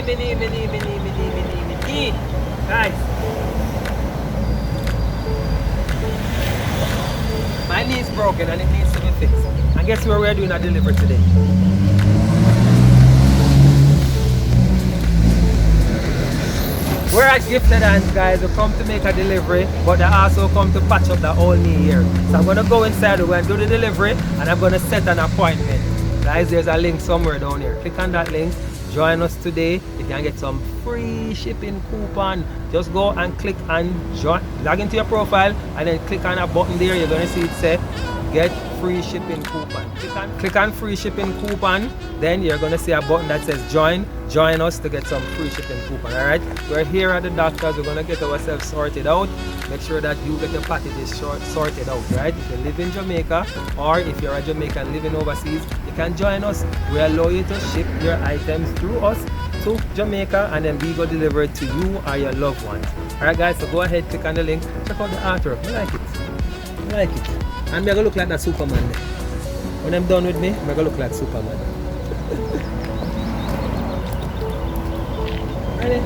Guys, my knee is broken and it needs to be fixed. And guess where we're doing a delivery today? We're at Gifted Hands, guys. We come to make a delivery, but they also come to patch up the whole knee here. So I'm gonna go inside, we're gonna do the delivery, and I'm gonna set an appointment. Guys, there's a link somewhere down here. Click on that link, join us today. You can get some free shipping coupon. Just go and click and join, log into your profile, and then click on a button there. You're gonna see it say get free shipping coupon. Click on free shipping coupon, then you're gonna see a button that says join us to get some free shipping coupon. All right, we're here at the doctors. We're gonna get ourselves sorted out. Make sure that you get your packages sorted out, right? If you live in Jamaica, or if you're a Jamaican living overseas, you can join us. We allow you to ship your items through us to Jamaica, and then we go deliver it to you or your loved ones. All right, guys, so go ahead, click on the link, check out the artwork. I like it. I like it. And I'm gonna look like that Superman. When I'm done with me, I'm gonna look like Superman. Ready?